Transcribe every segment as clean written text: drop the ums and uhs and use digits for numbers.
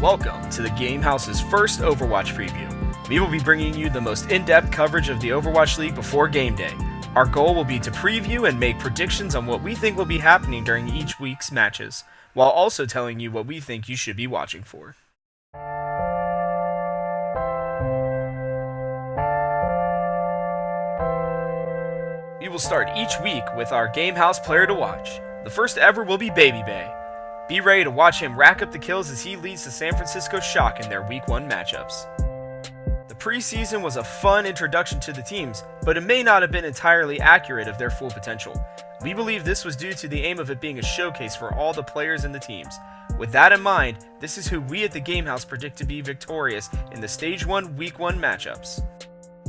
Welcome to the Game House's first Overwatch preview. We will be bringing you the most in-depth coverage of the Overwatch League before game day. Our goal will be to preview and make predictions on what we think will be happening during each week's matches, while also telling you what we think you should be watching for. We will start each week with our Game House player to watch. The first ever will be Baby Bay. Be ready to watch him rack up the kills as he leads the San Francisco Shock in their Week 1 matchups. The preseason was a fun introduction to the teams, but it may not have been entirely accurate of their full potential. We believe this was due to the aim of it being a showcase for all the players and the teams. With that in mind, this is who we at the Game House predict to be victorious in the Stage 1 Week 1 matchups.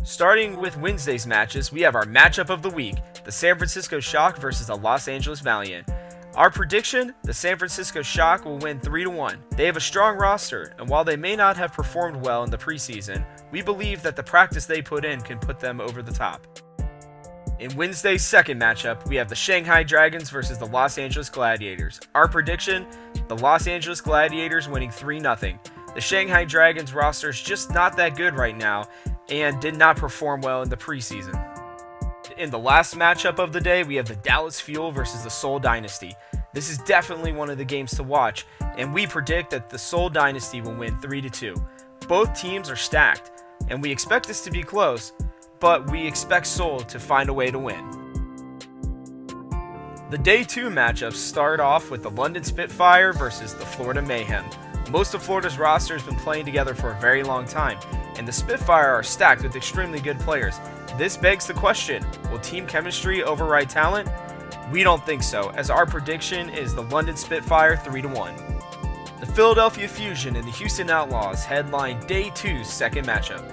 Starting with Wednesday's matches, we have our matchup of the week, the San Francisco Shock versus the Los Angeles Valiant. Our prediction, the San Francisco Shock will win 3-1. They have a strong roster, and while they may not have performed well in the preseason, we believe that the practice they put in can put them over the top. In Wednesday's second matchup, we have the Shanghai Dragons versus the Los Angeles Gladiators. Our prediction, the Los Angeles Gladiators winning 3-0. The Shanghai Dragons roster is just not that good right now, and did not perform well in the preseason. In the last matchup of the day, we have the Dallas Fuel versus the Seoul Dynasty. This is definitely one of the games to watch, and we predict that the Seoul Dynasty will win 3-2. Both teams are stacked, and we expect this to be close, but we expect Seoul to find a way to win. The Day 2 matchups start off with the London Spitfire versus the Florida Mayhem. Most of Florida's roster has been playing together for a very long time, and the Spitfire are stacked with extremely good players. This begs the question, will team chemistry override talent? We don't think so, as our prediction is the London Spitfire 3-1. The Philadelphia Fusion and the Houston Outlaws headline Day 2's second matchup.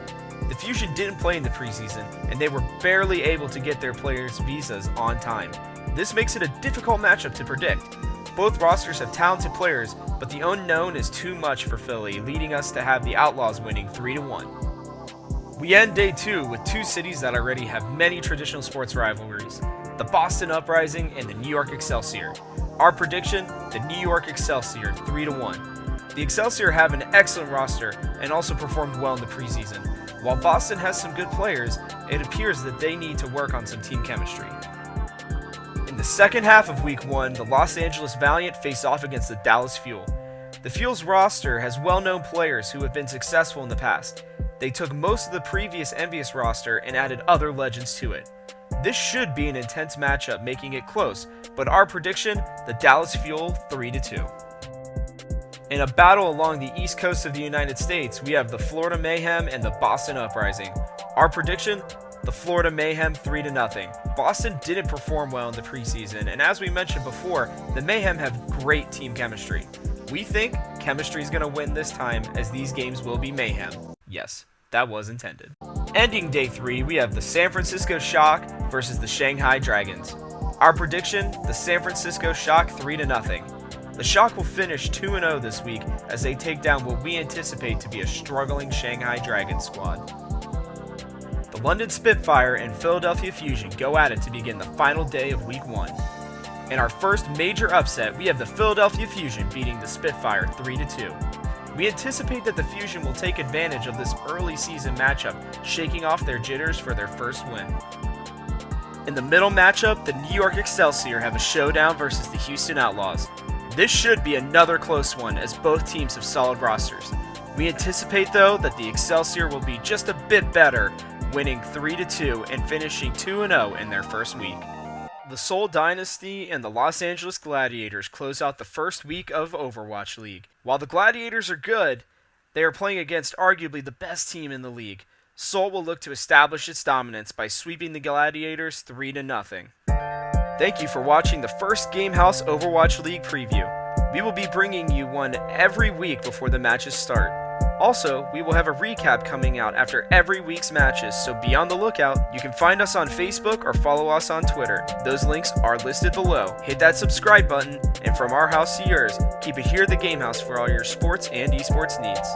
The Fusion didn't play in the preseason, and they were barely able to get their players' visas on time. This makes it a difficult matchup to predict. Both rosters have talented players, but the unknown is too much for Philly, leading us to have the Outlaws winning 3-1. We end Day 2 with two cities that already have many traditional sports rivalries, the Boston Uprising and the New York Excelsior. Our prediction, the New York Excelsior 3-1. The Excelsior have an excellent roster and also performed well in the preseason. While Boston has some good players, it appears that they need to work on some team chemistry. In the second half of Week 1, the Los Angeles Valiant face off against the Dallas Fuel. The Fuel's roster has well-known players who have been successful in the past. They took most of the previous Envious roster and added other legends to it. This should be an intense matchup, making it close, but our prediction, the Dallas Fuel 3-2. In a battle along the east coast of the United States, we have the Florida Mayhem and the Boston Uprising. Our prediction, the Florida Mayhem 3-0. Boston didn't perform well in the preseason, and as we mentioned before, the Mayhem have great team chemistry. We think chemistry is going to win this time, as these games will be mayhem. Yes, that was intended. Ending Day 3, we have the San Francisco Shock versus the Shanghai Dragons. Our prediction, the San Francisco Shock 3-0. The Shock will finish 2-0 this week as they take down what we anticipate to be a struggling Shanghai Dragons squad. The London Spitfire and Philadelphia Fusion go at it to begin the final day of Week 1. In our first major upset, we have the Philadelphia Fusion beating the Spitfire 3-2. We anticipate that the Fusion will take advantage of this early season matchup, shaking off their jitters for their first win. In the middle matchup, the New York Excelsior have a showdown versus the Houston Outlaws. This should be another close one as both teams have solid rosters. We anticipate though that the Excelsior will be just a bit better, winning 3-2 and finishing 2-0 in their first week. The Seoul Dynasty and the Los Angeles Gladiators close out the first week of Overwatch League. While the Gladiators are good, they are playing against arguably the best team in the league. Seoul will look to establish its dominance by sweeping the Gladiators 3-0. Thank you for watching the first Game House Overwatch League preview. We will be bringing you one every week before the matches start. Also, we will have a recap coming out after every week's matches, so be on the lookout. You can find us on Facebook or follow us on Twitter. Those links are listed below. Hit that subscribe button, and from our house to yours, keep it here at the Game House for all your sports and esports needs.